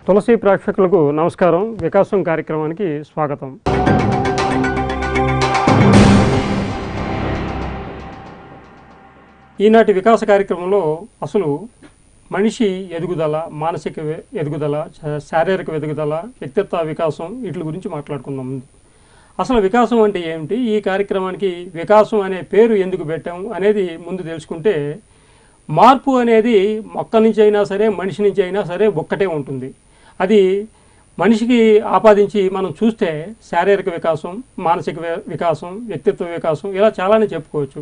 తులసి ప్రేక్షకులకు నమస్కారం. వికాసం కార్యక్రమానికి స్వాగతం. ఈనాటి వికాస కార్యక్రమంలో అసలు మనిషి ఎదుగుదల, మానసిక ఎదుగుదల, శారీరక ఎదుగుదల, వ్యక్తిత్వ వికాసం వీటి గురించి మాట్లాడుకుందాం. అసలు వికాసం అంటే ఏమిటి, ఈ కార్యక్రమానికి వికాసం అనే పేరు ఎందుకు పెట్టాం అనేది ముందు తెలుసుకుంటే, మార్పు అనేది మొక్క నుంచి అయినా సరే మనిషి నుంచి అయినా సరే ఒక్కటే ఉంటుంది. అది మనిషికి ఆపాదించి మనం చూస్తే శారీరక వికాసం, మానసిక వికాసం, వ్యక్తిత్వ వికాసం ఇలా చాలానే చెప్పుకోవచ్చు.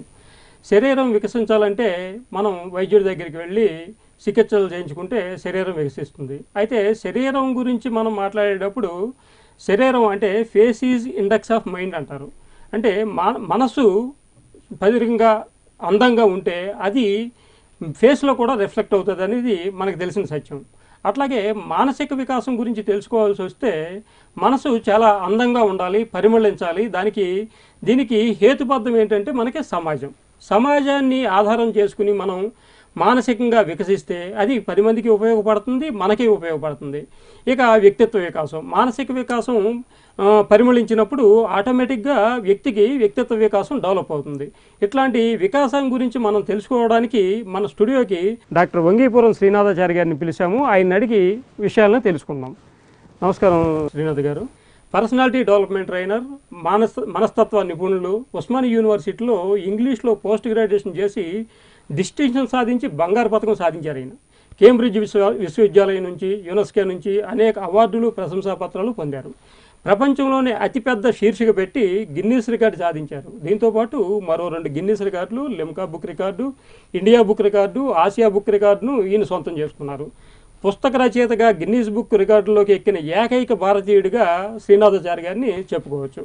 శరీరం వికసించాలంటే మనం వైద్యుడి దగ్గరికి వెళ్ళి చికిత్సలు చేయించుకుంటే శరీరం వికసిస్తుంది. అయితే శరీరం గురించి మనం మాట్లాడేటప్పుడు శరీరం అంటే face is index of mind అంటారు. అంటే మనసు పదిరంగా అందంగా ఉంటే అది ఫేస్లో కూడా రిఫ్లెక్ట్ అవుతుంది అనేది మనకు తెలిసిన సత్యం. అట్లాగే మానసిక వికాసం గురించి తెలుసుకోవాల్సి వస్తే మనసు చాలా అందంగా ఉండాలి, పరిమళించాలి. దీనికి హేతుబద్ధం ఏంటంటే మనకి సమాజాన్ని ఆధారం చేసుకుని మనం మానసికంగా వికసిస్తే అది 10 మందికి ఉపయోగపడుతుంది, మనకి ఉపయోగపడుతుంది. ఇక వ్యక్తిత్వ వికాసం, మానసిక వికాసం పరిమళించినప్పుడు ఆటోమేటిక్గా వ్యక్తికి వ్యక్తిత్వ వికాసం డెవలప్ అవుతుంది. ఇట్లాంటి వికాసం గురించి మనం తెలుసుకోవడానికి మన స్టూడియోకి డాక్టర్ వంగీపురం శ్రీనాథాచారి గారిని పిలిచాము. ఆయన అడిగి విషయాలను తెలుసుకుందాం. నమస్కారం శ్రీనాథ్ గారు. పర్సనాలిటీ డెవలప్మెంట్ ట్రైనర్, మనస్తత్వ నిపుణులు, ఉస్మానియా యూనివర్సిటీలో ఇంగ్లీష్లో పోస్ట్ గ్రాడ్యుయేషన్ చేసి డిస్టింక్షన్ సాధించి బంగారు పథకం సాధించారు. ఆయన కేంబ్రిడ్జ్ విశ్వవిద్యాలయం నుంచి, యునెస్కో నుంచి అనేక అవార్డులు, ప్రశంసాపత్రాలు పొందారు. ప్రపంచంలోనే అతిపెద్ద శీర్షిక పెట్టి గిన్నీస్ రికార్డు సాధించారు. దీంతోపాటు మరో 2 గిన్నీస్ రికార్డులు, Limca book record, India book record, Asia book రికార్డును ఈయన సొంతం చేసుకున్నారు. పుస్తక రచయితగా గిన్నీస్ బుక్ రికార్డులోకి ఎక్కిన ఏకైక భారతీయుడిగా శ్రీనాథాచారి గారిని చెప్పుకోవచ్చు.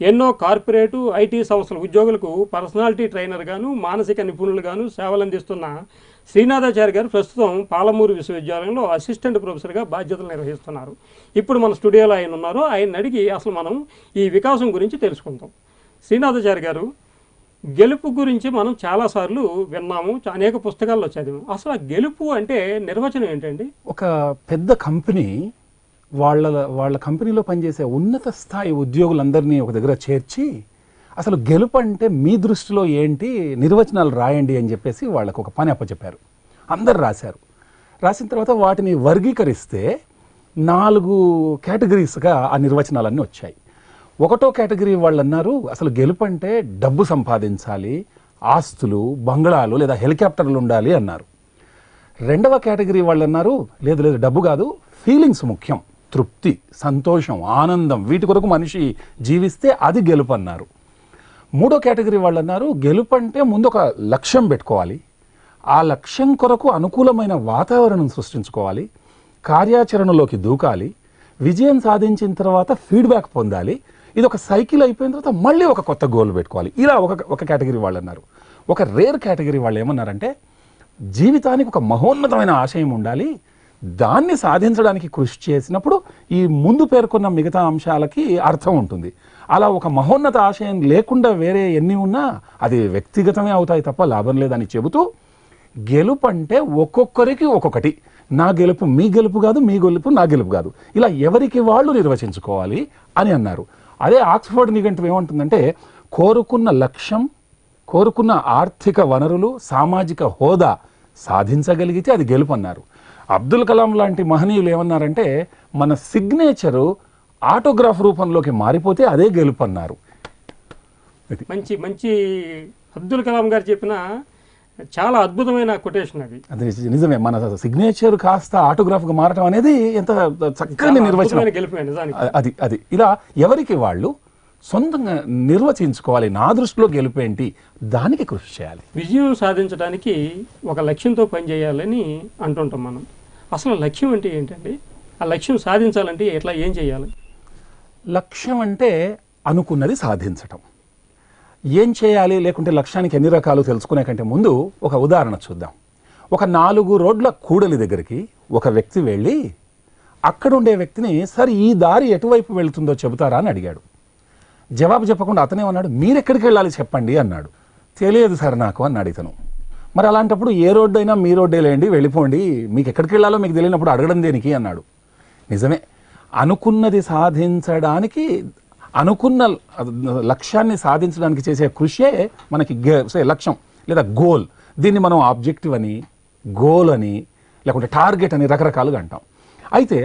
ఎన్నో కార్పొరేటు, ఐటీ సంస్థల ఉద్యోగులకు పర్సనాలిటీ ట్రైనర్గాను, మానసిక నిపుణులుగాను సేవలందిస్తున్న శ్రీనాథాచారి గారు ప్రస్తుతం పాలమూరు విశ్వవిద్యాలయంలో అసిస్టెంట్ ప్రొఫెసర్గా బాధ్యతలు నిర్వహిస్తున్నారు. ఇప్పుడు మన స్టూడియోలో ఆయన ఉన్నారు. ఆయన అడిగి అసలు మనం ఈ వికాసం గురించి తెలుసుకుందాం. శ్రీనాథాచారి గారు, గెలుపు గురించి మనం చాలాసార్లు విన్నాము, అనేక పుస్తకాల్లో చదివాము. అసలు ఆ గెలుపు అంటే నిర్వచనం ఏంటండి? ఒక పెద్ద కంపెనీ వాళ్ళ కంపెనీలో పనిచేసే ఉన్నత స్థాయి ఉద్యోగులందరినీ ఒక దగ్గర చేర్చి అసలు గెలుపు అంటే మీ దృష్టిలో ఏంటి, నిర్వచనాలు రాయండి అని చెప్పేసి వాళ్ళకు ఒక పని అప్పచెప్పారు. అందరు రాసిన తర్వాత వాటిని వర్గీకరిస్తే 4 కేటగిరీస్గా ఆ నిర్వచనాలన్నీ వచ్చాయి. 1వ కేటగిరీ వాళ్ళు అన్నారు, అసలు గెలుపు అంటే డబ్బు సంపాదించాలి, ఆస్తులు, బంగ్లాలు లేదా హెలికాప్టర్లు ఉండాలి అన్నారు. 2వ కేటగిరీ వాళ్ళు అన్నారు, లేదు డబ్బు కాదు, ఫీలింగ్స్ ముఖ్యం, తృప్తి, సంతోషం, ఆనందం, వీటి కొరకు మనిషి జీవిస్తే అది గెలుపు అన్నారు. 3వ కేటగిరీ వాళ్ళు అన్నారు, గెలుపు అంటే ముందు ఒక లక్ష్యం పెట్టుకోవాలి, ఆ లక్ష్యం కొరకు అనుకూలమైన వాతావరణం సృష్టించుకోవాలి, కార్యాచరణలోకి దూకాలి, విజయం సాధించిన తర్వాత ఫీడ్బ్యాక్ పొందాలి, ఇది ఒక సైకిల్ అయిపోయిన తర్వాత మళ్ళీ ఒక కొత్త గోల్ పెట్టుకోవాలి. ఇలా ఒక కేటగిరీ వాళ్ళు అన్నారు. ఒక రేర్ కేటగిరీ వాళ్ళు ఏమన్నారంటే, జీవితానికి ఒక మహోన్నతమైన ఆశయం ఉండాలి, దాన్ని సాధించడానికి కృషి చేసినప్పుడు ఈ ముందు పేర్కొన్న మిగతా అంశాలకి అర్థం ఉంటుంది. అలా ఒక మహోన్నత ఆశయం లేకుండా వేరే ఎన్ని ఉన్నా అది వ్యక్తిగతమే అవుతాయి తప్ప లాభం లేదని చెబుతూ, గెలుపు అంటే ఒక్కొక్కరికి ఒక్కొక్కటి, నా గెలుపు మీ గెలుపు కాదు, మీ గెలుపు నా గెలుపు కాదు, ఇలా ఎవరికి వాళ్ళు నిర్వచించుకోవాలి అని అన్నారు. అదే ఆక్స్ఫర్డ్ నిఘంటువు ఏమంటుందంటే, కోరుకున్న లక్ష్యం, కోరుకున్న ఆర్థిక వనరులు, సామాజిక హోదా సాధించగలిగితే అది గెలుపు అన్నారు. అబ్దుల్ కలాం లాంటి మహనీయులు ఏమన్నారంటే, మన సిగ్నేచరు ఆటోగ్రాఫ్ రూపంలోకి మారిపోతే అదే గెలుపు అన్నారు. మంచి అబ్దుల్ కలాం గారు చెప్పిన చాలా అద్భుతమైన కొటేషన్ అది నిజమే. మన సిగ్నేచర్ కాస్త ఆటోగ్రాఫ్గా మారటం అనేది ఎంత చక్కని నిర్వచనం. అది ఇలా ఎవరికి వాళ్ళు సొంతంగా నిర్వచించుకోవాలి. నా దృష్టిలో గెలుపేంటి, దానికి కృషి చేయాలి. విజయం సాధించడానికి ఒక లక్ష్యంతో పనిచేయాలని అంటుంటాం మనం. అసలు లక్ష్యం అంటే ఏంటండి? ఆ లక్ష్యం సాధించాలంటే ఏం చేయాలి? లక్ష్యం అంటే అనుకున్నది సాధించటం. ఏం చేయాలి, లేకుంటే లక్ష్యానికి ఎన్ని రకాలు తెలుసుకునే కంటే ముందు ఒక ఉదాహరణ చూద్దాం. ఒక 4 రోడ్ల కూడలి దగ్గరికి ఒక వ్యక్తి వెళ్ళి అక్కడుండే వ్యక్తిని, సరే ఈ దారి ఎటువైపు వెళుతుందో చెబుతారా అని అడిగాడు. జవాబు చెప్పకుండా అతనే అన్నాడు, మీరెక్కడికి వెళ్ళాలి చెప్పండి అన్నాడు. తెలియదు సార్ నాకు అన్నాడు ఇతను. మరి అలాంటప్పుడు ఏ రోడ్డు అయినా మీ రోడ్డే లేండి, వెళ్ళిపోండి, మీకు ఎక్కడికి వెళ్ళాలో మీకు తెలియనప్పుడు అడగడం దేనికి అన్నాడు. నిజమే, అనుకున్నది సాధించడానికి, అనుకున్న లక్ష్యాన్ని సాధించడానికి చేసే కృషే మనకి లక్ష్యం లేదా గోల్. దీన్ని మనం ఆబ్జెక్టివ్ అని, గోల్ అని, లేకుంటే టార్గెట్ అని రకరకాలుగా అంటాం. అయితే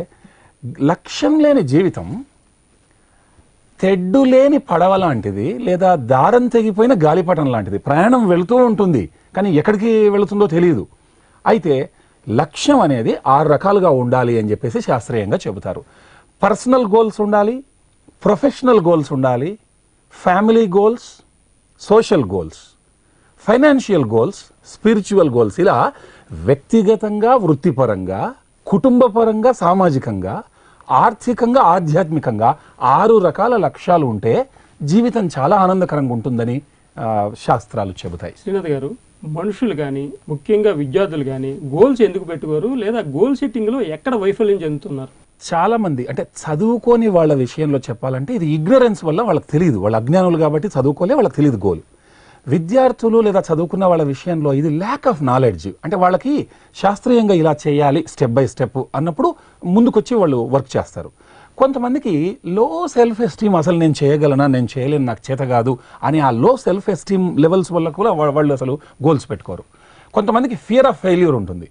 లక్ష్యం లేని జీవితం తెడ్డు లేని పడవ లాంటిది, లేదా దారం తెగిపోయిన గాలిపటం లాంటిది. ప్రయాణం వెళుతూ ఉంటుంది, కానీ ఎక్కడికి వెళుతుందో తెలియదు. అయితే లక్ష్యం అనేది 6 రకాలుగా ఉండాలి అని చెప్పేసి శాస్త్రీయంగా చెబుతారు. పర్సనల్ గోల్స్ ఉండాలి, ప్రొఫెషనల్ గోల్స్ ఉండాలి, family goals, social goals, financial goals, spiritual goals. ఇలా వ్యక్తిగతంగా, వృత్తిపరంగా, కుటుంబపరంగా, సామాజికంగా, ఆర్థికంగా, ఆధ్యాత్మికంగా 6 రకాల లక్ష్యాలు ఉంటే జీవితం చాలా ఆనందకరంగా ఉంటుందని శాస్త్రాలు చెబుతాయి. శ్రీనాథ్ గారు, మనుషులు కానీ ముఖ్యంగా విద్యార్థులు కానీ గోల్స్ ఎందుకు పెట్టుకోరు, లేదా గోల్ సెట్టింగ్లో ఎక్కడ వైఫల్యం చెందుతున్నారు? చాలా మంది అంటే చదువుకోని వాళ్ళ విషయంలో చెప్పాలంటే ఇది ఇగ్నరెన్స్ వల్ల వాళ్ళకి తెలియదు. వాళ్ళ అజ్ఞానులు కాబట్టి చదువుకోలే, వాళ్ళకి తెలియదు గోల్. విద్యార్థులు లేదా చదువుకున్న వాళ్ళ విషయంలో ఇది ల్యాక్ ఆఫ్ నాలెడ్జ్. అంటే వాళ్ళకి శాస్త్రీయంగా ఇలా చేయాలి స్టెప్ బై స్టెప్ అన్నప్పుడు ముందుకొచ్చి వాళ్ళు వర్క్ చేస్తారు. కొంతమందికి లో సెల్ఫ్ ఎస్టీమ్, అసలు నేను చేయగలనా, నేను చేయలేను, నాకు చేత కాదు అని ఆ లో సెల్ఫ్ ఎస్టీమ్ లెవెల్స్ వల్ల కూడా వాళ్ళు అసలు గోల్స్ పెట్టుకోరు. కొంతమందికి ఫియర్ ఆఫ్ ఫెయిల్యూర్ ఉంటుంది,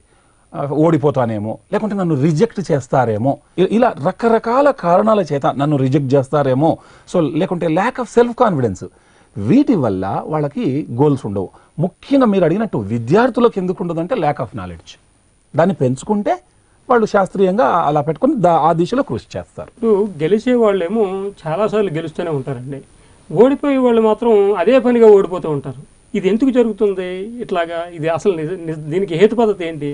ఓడిపోతానేమో, లేకుంటే నన్ను రిజెక్ట్ చేస్తారేమో, ఇలా రకరకాల కారణాల చేత నన్ను రిజెక్ట్ చేస్తారేమో, సో లేకుంటే ల్యాక్ ఆఫ్ సెల్ఫ్ కాన్ఫిడెన్స్, వీటి వల్ల వాళ్ళకి గోల్స్ ఉండవు. ముఖ్యంగా మీరు అడిగినట్టు విద్యార్థులకు ఎందుకు ఉండదంటే ల్యాక్ ఆఫ్ నాలెడ్జ్. దాన్ని పెంచుకుంటే వాళ్ళు శాస్త్రీయంగా అలా పెట్టుకుని ఆ దిశలో కృషి చేస్తారు. ఇప్పుడు గెలిచే వాళ్ళేమో చాలాసార్లు గెలుస్తూనే ఉంటారండి, ఓడిపోయే వాళ్ళు మాత్రం అదే పనిగా ఓడిపోతూ ఉంటారు. ఇది ఎందుకు జరుగుతుంది ఇట్లాగా? ఇది అసలు దీనికి హేతు పద్ధతి ఏంటి?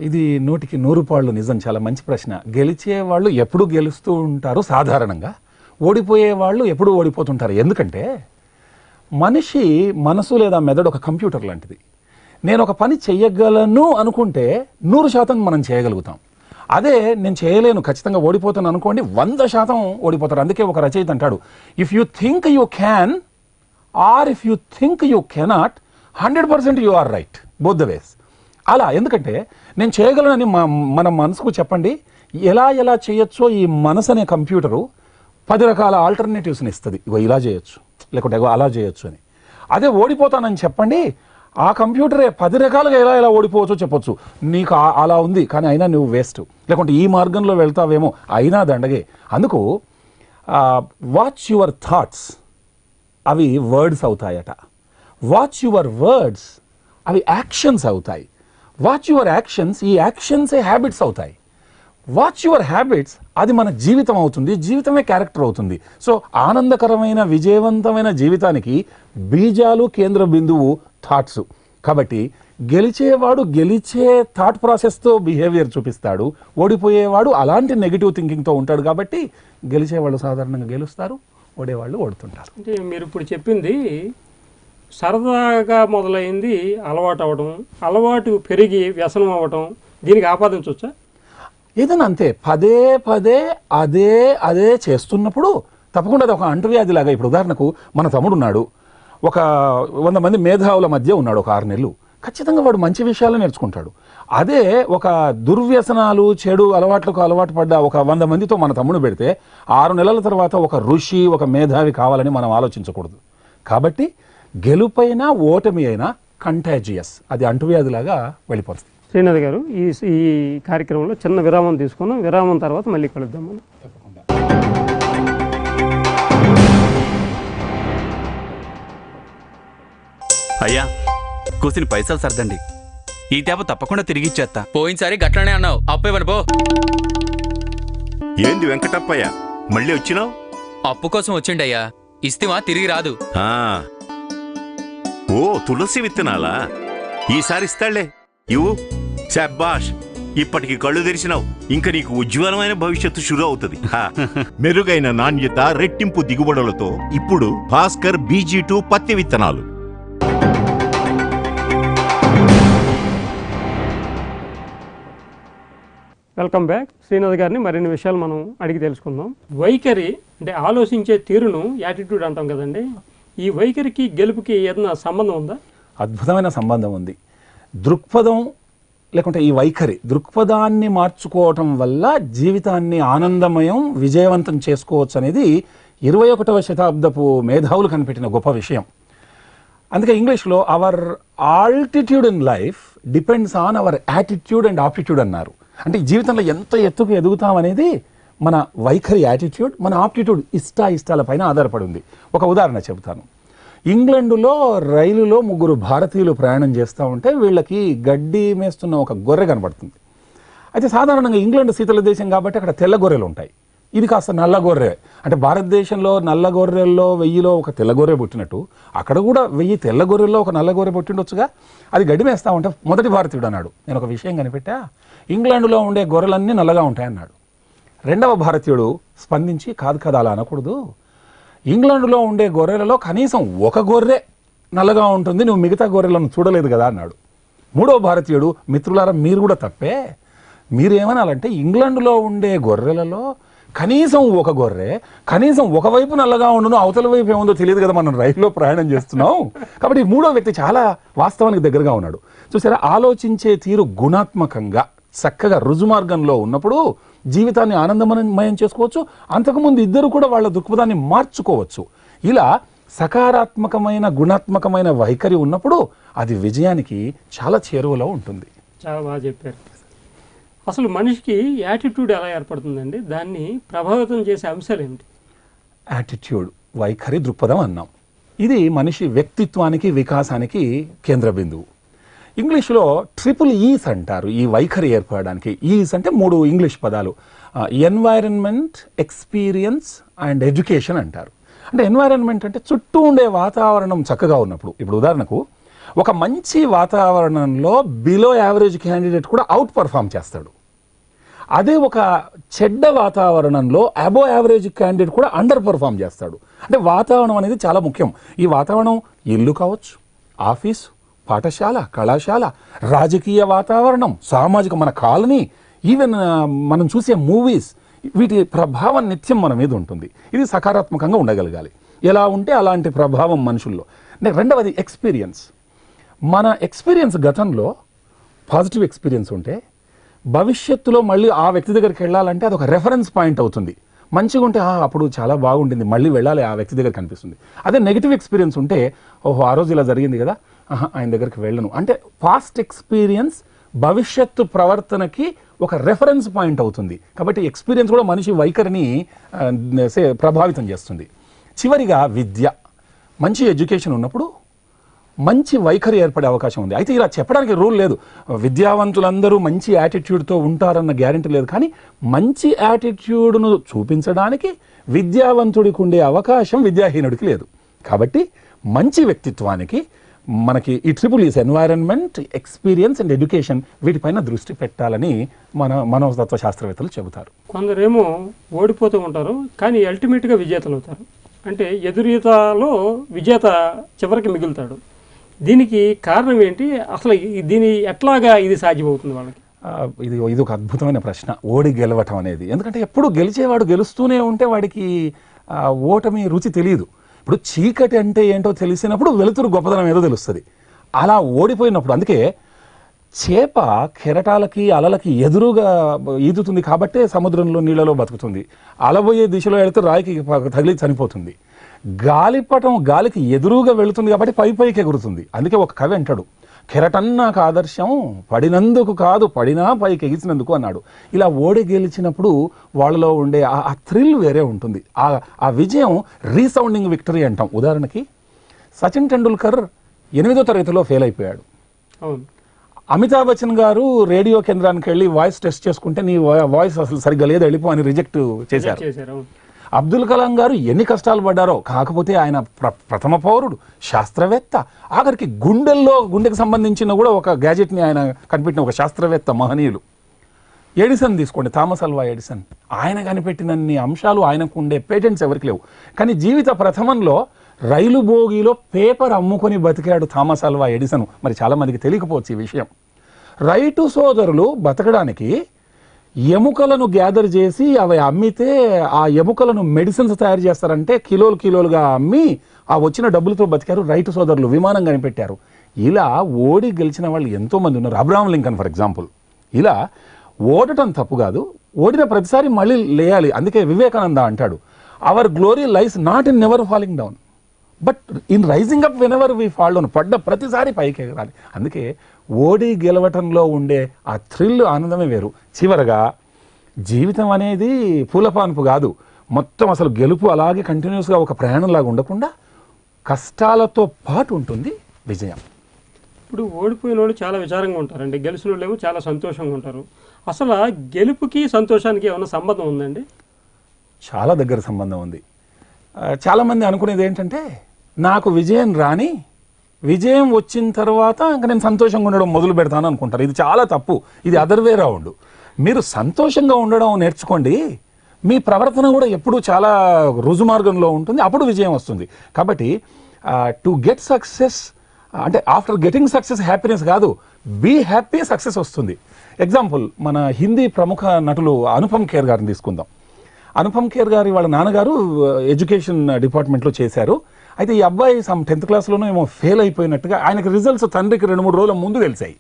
ఇది 100కి 100 పాళ్ళు నిజం. చాలా మంచి ప్రశ్న. గెలిచే వాళ్ళు ఎప్పుడు గెలుస్తూ ఉంటారు సాధారణంగా, ఓడిపోయే వాళ్ళు ఎప్పుడు ఓడిపోతుంటారు. ఎందుకంటే మనిషి మనసు లేదా మెదడు ఒక కంప్యూటర్ లాంటిది. నేను ఒక పని చెయ్యగలను అనుకుంటే 100% మనం చేయగలుగుతాం. అదే నేను చేయలేను, ఖచ్చితంగా ఓడిపోతాను అనుకోండి, 100% ఓడిపోతారు. అందుకే ఒక రచయిత అంటాడు, if you think you can or if you think you cannot 100% you are right, both the ways. అలా ఎందుకంటే నేను చేయగలనని మన మనసుకు చెప్పండి, ఎలా చేయొచ్చో ఈ మనసు అనే కంప్యూటరు 10 రకాల ఆల్టర్నేటివ్స్ని ఇస్తుంది. ఇగో ఇలా చేయొచ్చు, లేకుంటే అలా చేయొచ్చు అని. అదే ఓడిపోతానని చెప్పండి, ఆ కంప్యూటరే 10 రకాలుగా ఎలా ఓడిపోవచ్చో చెప్పొచ్చు. నీకు అలా ఉంది కానీ అయినా నువ్వు వేస్ట్, లేకుంటే ఈ మార్గంలో వెళ్తావేమో అయినా దండగే. అందుకు వాచ్ యువర్ థాట్స్, అవి వర్డ్స్ అవుతాయట. వాచ్ యువర్ వర్డ్స్, అవి యాక్షన్స్ అవుతాయి. వాచ్ యువర్ యాక్షన్స్, ఈ యాక్షన్సే హ్యాబిట్స్ అవుతాయి. వాచ్ యువర్ హ్యాబిట్స్, అది మన జీవితం అవుతుంది, జీవితమే క్యారెక్టర్ అవుతుంది. సో ఆనందకరమైన విజయవంతమైన జీవితానికి బీజాలు, కేంద్ర బిందువు థాట్స్. కాబట్టి గెలిచేవాడు గెలిచే థాట్ ప్రాసెస్తో బిహేవియర్ చూపిస్తాడు, ఓడిపోయేవాడు అలాంటి నెగిటివ్ థింకింగ్తో ఉంటాడు. కాబట్టి గెలిచేవాళ్ళు సాధారణంగా గెలుస్తారు, ఓడేవాళ్ళు ఓడుతుంటారు. అంటే మీరు ఇప్పుడు చెప్పింది సరదాగా మొదలైంది అలవాటు అవ్వడం, అలవాటు పెరిగి వ్యసనం అవ్వడం, దీనికి ఆపాదించవచ్చా? ఏదైనా అంతే, పదే అదే చేస్తున్నప్పుడు తప్పకుండా అది ఒక అంటువ్యాధిలాగా. ఇప్పుడు ఉదాహరణకు మన తమ్ముడు ఉన్నాడు, ఒక 100 మంది మేధావుల మధ్య ఉన్నాడు ఒక 6 నెలలు, ఖచ్చితంగా వాడు మంచి విషయాలు నేర్చుకుంటాడు. అదే ఒక దుర్వ్యసనాలు, చెడు అలవాట్లకు అలవాటు పడ్డ ఒక 100 మందితో మన తమ్ముడు పెడితే 6 నెలల తర్వాత ఒక ఋషి, ఒక మేధావి కావాలని మనం ఆలోచించకూడదు. కాబట్టి గెలుపైనా ఓటమి అయినా కంటాజియస్, అది అంటువ్యాధిలాగా వెళ్ళిపోతుంది. శ్రీనాథ్ గారు, ఈ కార్యక్రమంలో చిన్న విరామం తీసుకున్నాం. విరామం తర్వాత మళ్ళీ కలుద్దాం మనం. అయ్యా, కూసిన పైసలు సర్దండి, ఈ ట్యాప్ తప్పకుండా తిరిగి ఇచ్చేస్తా. పోయినసారి గట్లనే అన్నావు, అప్పేవని పో. ఏంది వెంకటప్పయ్య మళ్ళీ వచ్చినావు? అప్పు కోసం వచ్చిండయ్యా, ఇస్తివా తిరిగి రాదు. ఓ తులసి విత్తనాలా? ఈసారి ఇస్తాళ్లే, ఇవ్వు. శబ్బాష్, ఇప్పటికి కళ్ళు తెరిచినావు, ఇంకా నీకు ఉజ్వలమైన భవిష్యత్తు షురు అవుతుంది. మెరుగైన నాణ్యత, రెట్టింపు దిగుబడులతో ఇప్పుడు భాస్కర్ BG2 పత్తి విత్తనాలు. Welcome back. శ్రీనాథ్ గారిని మరిన్ని విషయాలు మనం అడిగి తెలుసుకుందాం. వైఖరి అంటే ఆలోచించే తీరును యాటిట్యూడ్ అంటాం కదండి, ఈ వైఖరికి గెలుపుకి ఏదైనా సంబంధం ఉందా? అద్భుతమైన సంబంధం ఉంది. దృక్పథం లేకుంటే ఈ వైఖరి దృక్పథాన్ని మార్చుకోవటం వల్ల జీవితాన్ని ఆనందమయం విజయవంతం చేసుకోవచ్చు అనేది 21వ శతాబ్దపు మేధావులు కనిపెట్టిన గొప్ప విషయం. అందుకే ఇంగ్లీష్లో our altitude in life depends on our attitude and aptitude అన్నారు. అంటే ఈ జీవితంలో ఎంత ఎత్తుకు ఎదుగుతాం అనేది మన వైఖరి యాటిట్యూడ్, మన ఆప్టిట్యూడ్ ఇష్టాల పైన ఆధారపడి ఉంది. ఒక ఉదాహరణ చెబుతాను. ఇంగ్లాండులో రైలులో 3 భారతీయులు ప్రయాణం చేస్తూ ఉంటే వీళ్ళకి గడ్డి మేస్తున్న ఒక గొర్రె కనబడుతుంది. అయితే సాధారణంగా ఇంగ్లాండ్ శీతల దేశం కాబట్టి అక్కడ తెల్ల గొర్రెలు ఉంటాయి, ఇది కాస్త నల్ల గొర్రె. అంటే భారతదేశంలో నల్ల గొర్రెల్లో 1000లో ఒక తెల్ల గొర్రె పుట్టినట్టు అక్కడ కూడా 1000 తెల్ల గొర్రెల్లో ఒక నల్ల గొర్రె పుట్టిండొచ్చుగా. అది గడ్డి మేస్తా ఉంటే మొదటి భారతీయుడు అన్నాడు, నేను ఒక విషయం కనిపెట్టా, ఇంగ్లాండ్లో ఉండే గొర్రెలన్నీ నల్లగా ఉంటాయన్నాడు. రెండవ భారతీయుడు స్పందించి, కాదు కదా అలా అనకూడదు, ఇంగ్లాండ్లో ఉండే గొర్రెలలో కనీసం ఒక గొర్రె నల్లగా ఉంటుంది, నువ్వు మిగతా గొర్రెలను చూడలేదు కదా అన్నాడు. మూడవ భారతీయుడు, మిత్రులారా మీరు కూడా తప్పే, మీరేమనాలంటే ఇంగ్లాండ్లో ఉండే గొర్రెలలో కనీసం ఒక గొర్రె కనీసం ఒకవైపు నల్లగా ఉండును, అవతల వైపు ఏముందో తెలియదు కదా, మనం రైల్లో ప్రయాణం చేస్తున్నాం. కాబట్టి మూడో వ్యక్తి చాలా వాస్తవానికి దగ్గరగా ఉన్నాడు. చూసారా, ఆలోచించే తీరు గుణాత్మకంగా చక్కగా రుజుమార్గంలో ఉన్నప్పుడు జీవితాన్ని ఆనందమయం చేసుకోవచ్చు. అంతకుముందు ఇద్దరు కూడా వాళ్ళ దృక్పథాన్ని మార్చుకోవచ్చు. ఇలా సకారాత్మకమైన గుణాత్మకమైన వైఖరి ఉన్నప్పుడు అది విజయానికి చాలా చేరువలో ఉంటుంది. చాలా బాగా చెప్పారు. అసలు మనిషికి యాటిట్యూడ్ ఎలా ఏర్పడుతుందండి, దాన్ని ప్రభావితం చేసే అంశాలు ఏమిటి? యాటిట్యూడ్, వైఖరి, దృక్పథం అన్నాం. ఇది మనిషి వ్యక్తిత్వానికి వికాసానికి కేంద్ర బిందువు. ఇంగ్లీష్లో 3 E's అంటారు ఈ వైఖరి ఏర్పడడానికి. ఈస్ అంటే 3 ఇంగ్లీష్ పదాలు, ఎన్వైరన్మెంట్, ఎక్స్పీరియన్స్ అండ్ ఎడ్యుకేషన్ అంటారు. అంటే ఎన్వైరన్మెంట్ అంటే చుట్టూ ఉండే వాతావరణం చక్కగా ఉన్నప్పుడు. ఇప్పుడు ఉదాహరణకు ఒక మంచి వాతావరణంలో బిలో యావరేజ్ క్యాండిడేట్ కూడా అవుట్ పర్ఫామ్ చేస్తాడు. అదే ఒక చెడ్డ వాతావరణంలో అబో యావరేజ్ క్యాండిడేట్ కూడా అండర్ పర్ఫామ్ చేస్తాడు. అంటే వాతావరణం అనేది చాలా ముఖ్యం. ఈ వాతావరణం ఇల్లు కావచ్చు, ఆఫీసు, పాఠశాల, కళాశాల, రాజకీయ వాతావరణం, సామాజిక, మన కాలనీ, ఈవెన్ మనం చూసే మూవీస్, వీటి ప్రభావం నిత్యం మన మీద ఉంటుంది. ఇది సకారాత్మకంగా ఉండగలగాలి. ఎలా ఉంటే అలాంటి ప్రభావం మనుషుల్లో. రెండవది ఎక్స్పీరియన్స్. మన ఎక్స్పీరియన్స్ గతంలో పాజిటివ్ ఎక్స్పీరియన్స్ ఉంటే భవిష్యత్తులో మళ్ళీ ఆ వ్యక్తి దగ్గరికి వెళ్ళాలంటే అదొక రెఫరెన్స్ పాయింట్ అవుతుంది. మంచిగా ఉంటే అప్పుడు చాలా బాగుండింది, మళ్ళీ వెళ్ళాలి ఆ వ్యక్తి దగ్గర కనిపిస్తుంది. అదే నెగిటివ్ ఎక్స్పీరియన్స్ ఉంటే, ఓహో ఆ రోజు ఇలా జరిగింది కదా, ఆయన దగ్గరికి వెళ్ళను అంటే పాస్ట్ ఎక్స్పీరియన్స్ భవిష్యత్తు ప్రవర్తనకి ఒక రెఫరెన్స్ పాయింట్ అవుతుంది. కాబట్టి ఎక్స్పీరియన్స్ కూడా మనిషి వైఖరిని ప్రభావితం చేస్తుంది. చివరిగా విద్య. మంచి ఎడ్యుకేషన్ ఉన్నప్పుడు మంచి వైఖరి ఏర్పడే అవకాశం ఉంది. అయితే ఇలా చెప్పడానికి రూల్ లేదు, విద్యావంతులందరూ మంచి యాటిట్యూడ్తో ఉంటారన్న గ్యారెంటీ లేదు. కానీ మంచి యాటిట్యూడ్ను చూపించడానికి విద్యావంతుడికి ఉండే అవకాశం విద్యాహీనుడికి లేదు. కాబట్టి మంచి వ్యక్తిత్వానికి మనకి ఈ 3 E's environment, experience and education వీటిపైన దృష్టి పెట్టాలని మన మనోతత్వ శాస్త్రవేత్తలు చెబుతారు. కొందరేమో ఓడిపోతూ ఉంటారు కానీ అల్టిమేట్గా విజేతలు అవుతారు. అంటే ఎదురీతలో విజేత చివరికి మిగులుతాడు. దీనికి కారణం ఏంటి? అసలు దీని ఎట్లాగా ఇది సాధ్యమవుతుంది వాళ్ళకి? ఇది ఒక అద్భుతమైన ప్రశ్న, ఓడి గెలవటం అనేది. ఎందుకంటే ఎప్పుడు గెలిచేవాడు గెలుస్తూనే ఉంటే వాడికి ఓటమి రుచి తెలియదు. ఇప్పుడు చీకటి అంటే ఏంటో తెలిసినప్పుడు వెలుతురు గొప్పదనం ఏదో తెలుస్తుంది. అలా ఓడిపోయినప్పుడు, అందుకే చేప కెరటాలకి అలలకి ఎదురుగా ఈదుతుంది కాబట్టే సముద్రంలో నీళ్ళలో బతుకుతుంది. అలబోయే దిశలో వెళితే రాయికి తగిలి చనిపోతుంది. గాలిపటం గాలికి ఎదురుగా వెళుతుంది కాబట్టి పైకి ఎగురుతుంది. అందుకే ఒక కవి అంటాడు, కెరటం నాకు ఆదర్శం, పడినందుకు కాదు పడినా పైకి ఎగిసినందుకు అన్నాడు. ఇలా ఓడి గెలిచినప్పుడు వాళ్ళలో ఉండే ఆ థ్రిల్ వేరే ఉంటుంది. ఆ విజయం రీసౌండింగ్ విక్టరీ అంటాం. ఉదాహరణకి సచిన్ టెండూల్కర్ 8వ తరగతిలో ఫెయిల్ అయిపోయాడు. అవును. అమితాబ్ బచ్చన్ గారు రేడియో కేంద్రానికి వెళ్ళి వాయిస్ టెస్ట్ చేసుకుంటే నీ వాయిస్ అసలు సరిగ్గా లేదు, వెళ్ళిపో అని రిజెక్ట్ చేశారు. అబ్దుల్ కలాం గారు ఎన్ని కష్టాలు పడ్డారో, కాకపోతే ఆయన ప్రథమ పౌరుడు, శాస్త్రవేత్త, ఆఖరికి గుండెకి సంబంధించిన కూడా ఒక గ్యాజెట్ని ఆయన కనిపెట్టిన ఒక శాస్త్రవేత్త, మహనీయులు. ఎడిసన్ తీసుకోండి, థామస్ అల్వా ఎడిసన్. ఆయన కనిపెట్టినన్ని అంశాలు ఆయనకు ఉండే పేటెంట్స్ ఎవరికి లేవు. కానీ జీవిత ప్రథమంలో రైలు బోగిలో పేపర్ అమ్ముకొని బతికాడు థామస్ అల్వా ఎడిసన్. మరి చాలామందికి తెలియకపోవచ్చు ఈ విషయం. రైతు సోదరులు బతకడానికి ఎముకలను గ్యాదర్ చేసి అవి అమ్మితే ఆ ఎముకలను మెడిసిన్స్ తయారు చేస్తారంటే కిలోలుగా అమ్మి ఆ వచ్చిన డబ్బులతో బతికారు రైతు సోదరులు. విమానం కనిపెట్టారు. ఇలా ఓడి గెలిచిన వాళ్ళు ఎంతోమంది ఉన్నారు. Abraham Lincoln for example. ఇలా ఓడటం తప్పు కాదు, ఓడిన ప్రతిసారి మళ్ళీ లేయాలి. అందుకే వివేకానంద అంటాడు, our glory lies not in never falling down but in rising up whenever we fall down. పడ్డ ప్రతిసారి పైకి ఎగరాలి. అందుకే ఓడి గెలవటంలో ఉండే ఆ థ్రిల్, ఆనందమే వేరు. చివరగా జీవితం అనేది పూలపాన్పు కాదు, మొత్తం అసలు గెలుపు అలాగే కంటిన్యూస్గా ఒక ప్రయాణంలాగా ఉండకుండా కష్టాలతో పాటు ఉంటుంది విజయం. ఇప్పుడు ఓడిపోయిన వాళ్ళు చాలా విచారంగా ఉంటారండి, గెలిచిన వాళ్ళు ఏమో చాలా సంతోషంగా ఉంటారు. అసలు ఆ గెలుపుకి సంతోషానికి ఏమైనా సంబంధం ఉందండి? చాలా దగ్గర సంబంధం ఉంది. చాలామంది అనుకునేది ఏంటంటే, నాకు విజయం రాని, విజయం వచ్చిన తర్వాత ఇంకా నేను సంతోషంగా ఉండడం మొదలు పెడతాను అనుకుంటారు. ఇది చాలా తప్పు. ఇది అదర్ వే రౌండ్. మీరు సంతోషంగా ఉండడం నేర్చుకోండి, మీ ప్రవర్తన కూడా ఎప్పుడూ చాలా రుజుమార్గంలో ఉంటుంది, అప్పుడు విజయం వస్తుంది. కాబట్టి టు గెట్ సక్సెస్ అంటే ఆఫ్టర్ గెటింగ్ సక్సెస్ హ్యాపీనెస్ కాదు, బీ హ్యాపీ, సక్సెస్ వస్తుంది. ఎగ్జాంపుల్, మన హిందీ ప్రముఖ నటులు అనుపమ్ ఖేర్ గారిని తీసుకుందాం. అనుపమ్ ఖేర్ గారి వాళ్ళ నాన్నగారు ఎడ్యుకేషన్ డిపార్ట్మెంట్లో చేశారు. అయితే ఈ అబ్బాయి 10th క్లాస్లోనూ ఏమో ఫెయిల్ అయిపోయినట్టుగా, ఆయనకి రిజల్ట్స్ తండ్రికి 2-3 రోజుల ముందు తెలిసాయి.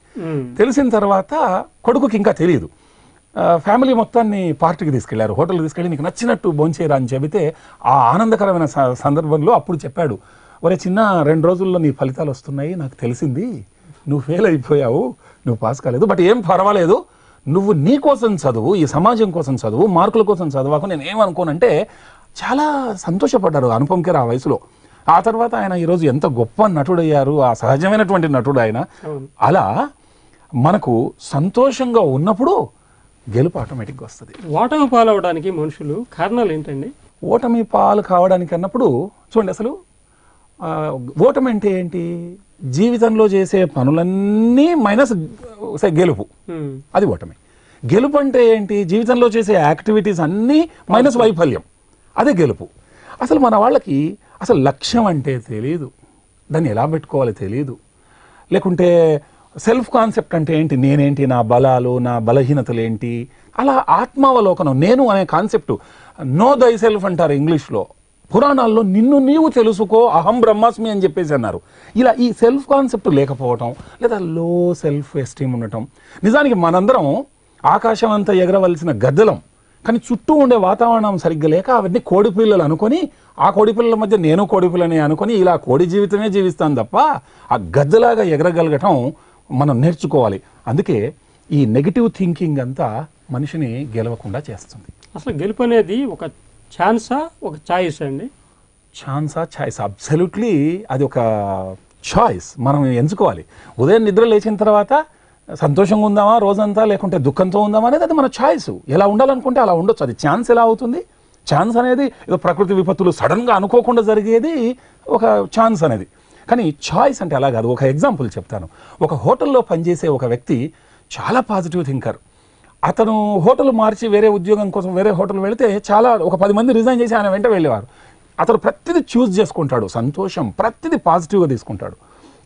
తెలిసిన తర్వాత కొడుకుకి ఇంకా తెలియదు. ఫ్యామిలీ మొత్తాన్ని పార్టీకి తీసుకెళ్లారు, హోటల్కి తీసుకెళ్ళి నీకు నచ్చినట్టు భోంచేయరా అని చెబితే, ఆ ఆనందకరమైన సందర్భంలో అప్పుడు చెప్పాడు, ఒరే చిన్న, 2 రోజుల్లో నీ ఫలితాలు వస్తున్నాయి, నాకు తెలిసింది, నువ్వు ఫెయిల్ అయిపోయావు, నువ్వు పాస్ కాలేదు, బట్ ఏం పర్వాలేదు, నువ్వు నీ కోసం చదువు, ఈ సమాజం కోసం చదువు, మార్కుల కోసం చదువుకు, నేను ఏమనుకోనంటే చాలా సంతోషపడ్డారు అనుపమ్ ఖేర్ ఆ వయసులో. ఆ తర్వాత ఆయన ఈరోజు ఎంత గొప్ప నటుడయ్యారు, ఆ సహజమైనటువంటి నటుడు ఆయన. అలా మనకు సంతోషంగా ఉన్నప్పుడు గెలుపు ఆటోమేటిక్గా వస్తుంది. ఓటమి పాలవడానికి మనుషులు కారణాలు ఏంటండి? ఓటమి పాలు కావడానికి అన్నప్పుడు చూడండి, అసలు ఓటమి అంటే ఏంటి? జీవితంలో చేసే పనులన్నీ మైనస్ గెలుపు, అది ఓటమి. గెలుపు అంటే ఏంటి? జీవితంలో చేసే యాక్టివిటీస్ అన్నీ మైనస్ వైఫల్యం, అదే గెలుపు. అసలు మన వాళ్ళకి అసలు లక్ష్యం అంటే తెలియదు, దాన్ని ఎలా పెట్టుకోవాలో తెలియదు. లేకుంటే సెల్ఫ్ కాన్సెప్ట్ అంటే ఏంటి, నేనేంటి, నా బలాలు, నా బలహీనతలు ఏంటి, అలా ఆత్మావలోకనం, నేను అనే కాన్సెప్ట్, నో దై సెల్ఫ్ అంటారు ఇంగ్లీష్లో. పురాణాల్లో నిన్ను నీవు తెలుసుకో, అహం బ్రహ్మాస్మి అని చెప్పేసి అన్నారు. ఇలా ఈ సెల్ఫ్ కాన్సెప్ట్ లేకపోవటం, లేదా లో సెల్ఫ్ ఎస్టీమ్ ఉండటం. నిజానికి మనందరం ఆకాశం అంతా ఎగరవలసిన గద్దలం, కానీ చుట్టూ ఉండే వాతావరణం సరిగ్గా లేక అవన్నీ కోడిపిల్లలు అనుకొని, ఆ కోడిపిల్లల మధ్య నేను కోడిపిల్లని అనుకొని ఇలా కోడి జీవితమే జీవిస్తాను తప్ప ఆ గద్దలాగా ఎగరగలగటం మనం నేర్చుకోవాలి. అందుకే ఈ నెగిటివ్ థింకింగ్ అంతా మనిషిని గెలవకుండా చేస్తుంది. అసలు గెలుపు అనేది ఒక ఛాన్సా, ఒక చాయిస్ అండి? ఛాన్సా, చాయిస్, అబ్సల్యూట్లీ అది ఒక చాయిస్. మనం ఎంచుకోవాలి. ఉదయం నిద్ర లేచిన తర్వాత సంతోషంగా ఉందామా రోజంతా, లేకుంటే దుఃఖంతో ఉందామా అనేది అది మన చాయిస్. ఎలా ఉండాలనుకుంటే అలా ఉండొచ్చు. అది ఛాన్స్ ఎలా అవుతుంది? ఛాన్స్ అనేది ఏదో ప్రకృతి విపత్తులు సడన్గా అనుకోకుండా జరిగేది ఒక ఛాన్స్ అనేది. కానీ చాయిస్ అంటే అలా కాదు. ఒక ఎగ్జాంపుల్ చెప్తాను. ఒక హోటల్లో పనిచేసే ఒక వ్యక్తి చాలా పాజిటివ్ థింకర్. అతను హోటల్ మార్చి వేరే ఉద్యోగం కోసం వేరే హోటల్ వెళితే ఒక 10 మంది రిజైన్ చేసి ఆయన వెంట వెళ్ళేవారు. అతను ప్రతిదీ చూస్ చేసుకుంటాడు, సంతోషం ప్రతిదీ పాజిటివ్గా తీసుకుంటాడు.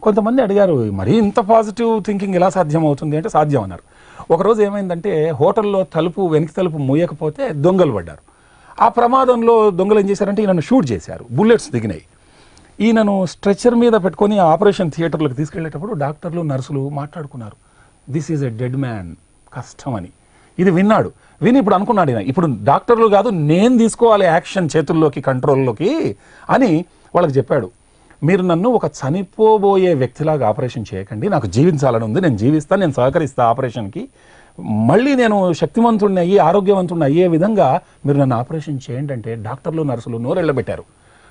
కొంతమంది అడిగారు, మరీ ఇంత పాజిటివ్ థింకింగ్ ఎలా సాధ్యం అవుతుంది అంటే సాధ్యం అన్నారు. ఒకరోజు ఏమైందంటే, హోటల్లో వెనక తలుపు మూయకపోతే దొంగలు పడ్డారు. ఆ ప్రమాదంలో దొంగలు ఏం చేశారంటే ఈయనను షూట్ చేశారు, బుల్లెట్స్ దిగినాయి. ఈయనను స్ట్రెచ్చర్ మీద పెట్టుకొని ఆపరేషన్ థియేటర్లకు తీసుకెళ్లేటప్పుడు డాక్టర్లు నర్సులు మాట్లాడుకున్నారు, this is a dead man, కష్టం అని. ఇది విని ఇప్పుడు అనుకున్నాడు ఈయన, ఇప్పుడు డాక్టర్లు కాదు నేను తీసుకోవాలి యాక్షన్ చేతుల్లోకి, కంట్రోల్లోకి అని వాళ్ళకి చెప్పాడు. మీరు నన్ను ఒక చనిపోబోయే వ్యక్తిలాగా ఆపరేషన్ చేయకండి, నాకు జీవించాలని ఉంది, నేను జీవిస్తాను, నేను సహకరిస్తా ఆపరేషన్కి, మళ్ళీ నేను శక్తివంతుడిని అయ్యి ఆరోగ్యవంతుడిని అయ్యే విధంగా మీరు నన్ను ఆపరేషన్ చేయండి అంటే డాక్టర్లు నర్సులు నోరెళ్ళబెట్టారు.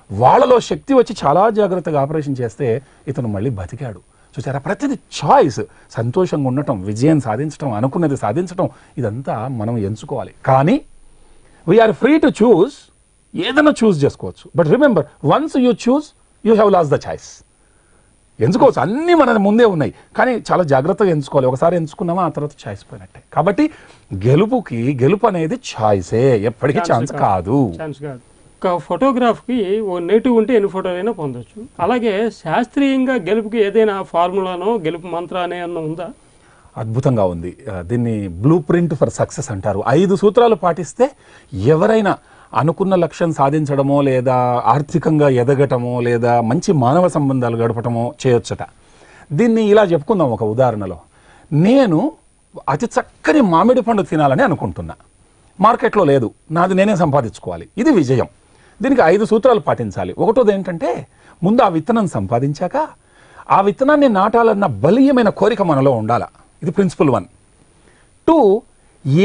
వాళ్ళలో శక్తి వచ్చి చాలా జాగ్రత్తగా ఆపరేషన్ చేస్తే ఇతను మళ్ళీ బతికాడు. చూసారా, ప్రతిదీ చాయిస్. సంతోషంగా ఉండటం, విజయం సాధించడం, అనుకున్నది సాధించడం, ఇదంతా మనం ఎంచుకోవాలి. కానీ వీఆర్ ఫ్రీ టు చూస్, ఏదైనా చూస్ చేసుకోవచ్చు. But remember, once you choose you have lost the choice. ఎంచుకోవచ్చు, అన్నీ మన ముందే ఉన్నాయి, కానీ చాలా జాగ్రత్తగా ఎంచుకోవాలి. ఒకసారి ఎంచుకున్నామా ఆ తర్వాత చాయిస్ పోయినట్టే. కాబట్టి గెలుపు అనేది చాయిసే, ఎప్పటికీ ఛాన్స్ కాదు. ఒక ఫోటోగ్రాఫ్కి ఓ నెగిటివ్ ఉంటే ఎన్ని ఫోటోలైనా పొందొచ్చు. అలాగే శాస్త్రీయంగా గెలుపుకి ఏదైనా ఫార్ములానో గెలుపు మంత్ర అనే ఉందా? అద్భుతంగా ఉంది. దీన్ని బ్లూ ప్రింట్ ఫర్ సక్సెస్ అంటారు. 5 సూత్రాలు పాటిస్తే ఎవరైనా అనుకున్న లక్ష్యం సాధించడమో, లేదా ఆర్థికంగా ఎదగటమో, లేదా మంచి మానవ సంబంధాలు గడపటమో చేయొచ్చట. దీన్ని ఇలా చెప్పుకుందాం ఒక ఉదాహరణలో. నేను అతి చక్కని మామిడి పండు తినాలని అనుకుంటున్నా, మార్కెట్లో లేదు, నాది నేనే సంపాదించుకోవాలి, ఇది విజయం. దీనికి 5 సూత్రాలు పాటించాలి. ఒకటోది ఏంటంటే, ముందు ఆ విత్తనం సంపాదించాక ఆ విత్తనాన్ని నాటాలన్న బలీయమైన కోరిక మనలో ఉండాలి. ఇది ప్రిన్సిపల్ 1. 2,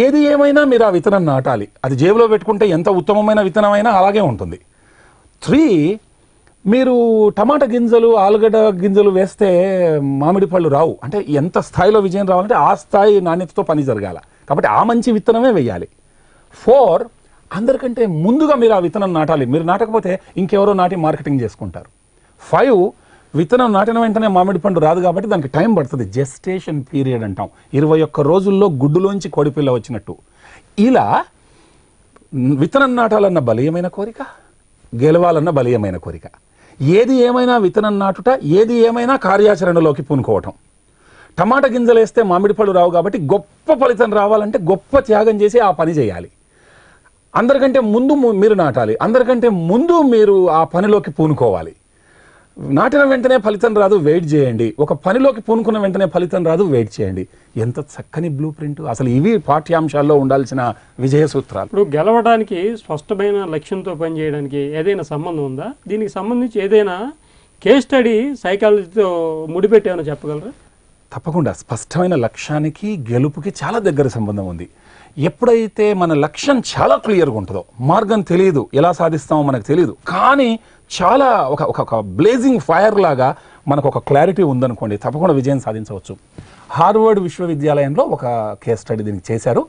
ఏది ఏమైనా మీరు ఆ విత్తనం నాటాలి. అది జేబులో పెట్టుకుంటే ఎంత ఉత్తమమైన విత్తనమైనా అలాగే ఉంటుంది. 3, మీరు టమాటా గింజలు, ఆలుగడ్డ గింజలు వేస్తే మామిడి పళ్ళు రావు. అంటే ఎంత స్థాయిలో విజయం రావాలంటే ఆ స్థాయి నాణ్యతతో పని జరగాల, కాబట్టి ఆ మంచి విత్తనమే వేయాలి. 4, అందరికంటే ముందుగా మీరు ఆ విత్తనం నాటాలి. మీరు నాటకపోతే ఇంకెవరో నాటి మార్కెటింగ్ చేసుకుంటారు. 5, విత్తనం నాటిన వెంటనే మామిడి పండు రాదు కాబట్టి దానికి టైం పడుతుంది. జెస్టేషన్ పీరియడ్ అంటాం. 21 రోజుల్లో గుడ్డులోంచి కోడిపిల్ల వచ్చినట్టు. ఇలా విత్తనం నాటాలన్న బలీయమైన కోరిక, గెలవాలన్న బలీయమైన కోరిక, ఏది ఏమైనా విత్తనం నాటుట, ఏది ఏమైనా కార్యాచరణలోకి పూనుకోవటం. టమాటా గింజలు వేస్తే మామిడి పళ్ళు రావు కాబట్టి గొప్ప ఫలితం రావాలంటే గొప్ప త్యాగం చేసి ఆ పని చేయాలి. అందరికంటే ముందు మీరు నాటాలి, అందరికంటే ముందు మీరు ఆ పనిలోకి పూనుకోవాలి. నాటిన వెంటనే ఫలితం రాదు, వెయిట్ చేయండి. ఒక పనిలోకి పూనుకున్న వెంటనే ఫలితం రాదు, వెయిట్ చేయండి. ఎంత చక్కని బ్లూ ప్రింట్! అసలు ఇవి పాఠ్యాంశాల్లో ఉండాల్సిన విజయ సూత్రాలు. ఇప్పుడు గెలవడానికి స్పష్టమైన లక్ష్యంతో పనిచేయడానికి ఏదైనా సంబంధం ఉందా? దీనికి సంబంధించి ఏదైనా కేస్ స్టడీ సైకాలజీతో ముడిపెట్టేమని చెప్పగలరా? తప్పకుండా. స్పష్టమైన లక్ష్యానికి గెలుపుకి చాలా దగ్గర సంబంధం ఉంది. ఎప్పుడైతే మన లక్ష్యం చాలా క్లియర్గా ఉంటుందో, మార్గం తెలియదు, ఎలా సాధిస్తామో మనకు తెలియదు, కానీ చాలా ఒక బ్లేజింగ్ ఫైర్ లాగా మనకు ఒక క్లారిటీ ఉందనుకోండి, తప్పకుండా విజయం సాధించవచ్చు. హార్వర్డ్ విశ్వవిద్యాలయంలో ఒక కేస్ స్టడీ దీనికి చేశారు.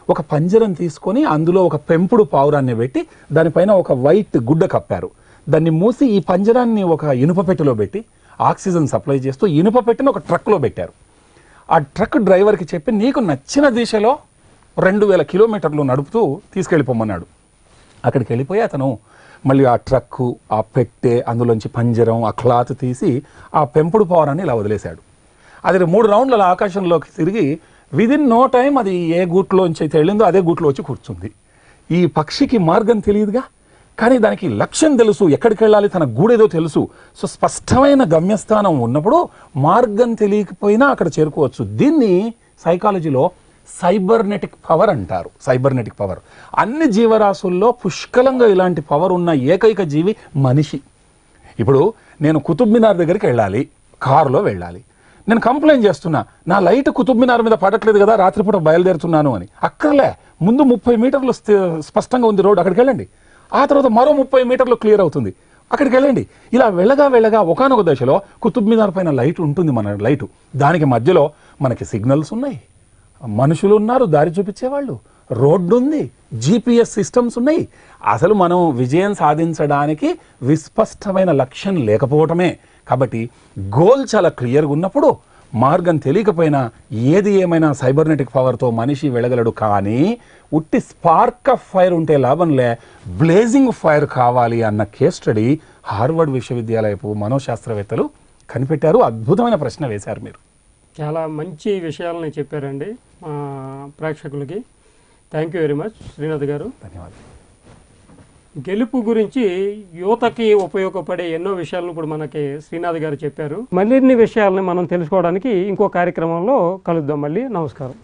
ఒక పంజరం తీసుకొని అందులో ఒక పెంపుడు పావురాన్ని పెట్టి దానిపైన ఒక వైట్ గుడ్డ కప్పారు. దాన్ని మూసి ఈ పంజరాన్ని ఒక ఇనుప పెట్టెలో పెట్టి ఆక్సిజన్ సప్లై చేస్తూ ఇనుప పెట్టెను ఒక ట్రక్లో పెట్టారు. ఆ ట్రక్ డ్రైవర్కి చెప్పి నీకు నచ్చిన దిశలో 2000 కిలోమీటర్లు నడుపుతూ తీసుకెళ్ళిపోమన్నాడు. అక్కడికి వెళ్ళిపోయి అతను మళ్ళీ ఆ ట్రక్కు, ఆ పెట్టె, అందులోంచి పంజరం, ఆ క్లాత్ తీసి ఆ పెంపుడు పావురాన్ని ఇలా వదిలేశాడు. అది 3 రౌండ్లు అలా ఆకాశంలోకి తిరిగి విదిన్ నో టైం అది ఏ గూట్లోంచి అయితే వెళ్ళిందో అదే గూట్లో వచ్చి కూర్చుంది. ఈ పక్షికి మార్గం తెలియదుగా, కానీ దానికి లక్ష్యం తెలుసు, ఎక్కడికి వెళ్ళాలి, తన గూడేదో తెలుసు. సో స్పష్టమైన గమ్యస్థానం ఉన్నప్పుడు మార్గం తెలియకపోయినా అక్కడ చేరుకోవచ్చు. దీన్ని సైకాలజీలో సైబర్నెటిక్ పవర్ అంటారు. Cybernetic power. అన్ని జీవరాశుల్లో పుష్కలంగా ఇలాంటి పవర్ ఉన్న ఏకైక జీవి మనిషి. ఇప్పుడు నేను కుతుబ్ మినార్ దగ్గరికి వెళ్ళాలి, కారులో వెళ్ళాలి. నేను కంప్లైంట్ చేస్తున్నా, నా లైట్ కుతుబ్ మినార్ మీద పడట్లేదు కదా, రాత్రిపూట బయలుదేరుతున్నాను అని. అక్కర్లే, ముందు 30 మీటర్లు స్పష్టంగా ఉంది రోడ్, అక్కడికి వెళ్ళండి. ఆ తర్వాత మరో 30 మీటర్లు క్లియర్ అవుతుంది, అక్కడికి వెళ్ళండి. ఇలా వెళ్ళగా ఒకానొక దశలో కుతుబ్ మినార్ పైన లైట్ ఉంటుంది, మన లైటు. దానికి మధ్యలో మనకి సిగ్నల్స్ ఉన్నాయి, మనుషులు ఉన్నారు, దారి చూపించేవాళ్ళు, రోడ్డు ఉంది, GPS సిస్టమ్స్ ఉన్నాయి. అసలు మనం విజయం సాధించడానికి విస్పష్టమైన లక్ష్యం లేకపోవటమే. కాబట్టి గోల్ చాలా క్లియర్గా ఉన్నప్పుడు మార్గం తెలియకపోయినా ఏది ఏమైనా సైబర్నెటిక్ పవర్తో మనిషి వెళ్ళగలడు. కానీ ఉట్టి స్పార్క్ ఆఫ్ ఫైర్ ఉంటే లాభంలే, బ్లేజింగ్ ఫైర్ కావాలి అన్న కేస్ స్టడీ హార్వర్డ్ విశ్వవిద్యాలయపు మనోశాస్త్రవేత్తలు కనిపెట్టారు. అద్భుతమైన ప్రశ్న వేశారు మీరు. చాలా మంచి విషయాలని చెప్పారండి మా ప్రేక్షకులకి. Thank you very much Srinath గారు. ధన్యవాదాలు. గెలుపు గురించి యువతకి ఉపయోగపడే ఎన్నో విషయాలను ఇప్పుడు మనకి శ్రీనాథ్ గారు చెప్పారు. మరిన్ని విషయాలని మనం తెలుసుకోవడానికి ఇంకో కార్యక్రమంలో కలుద్దాం. మళ్ళీ నమస్కారం.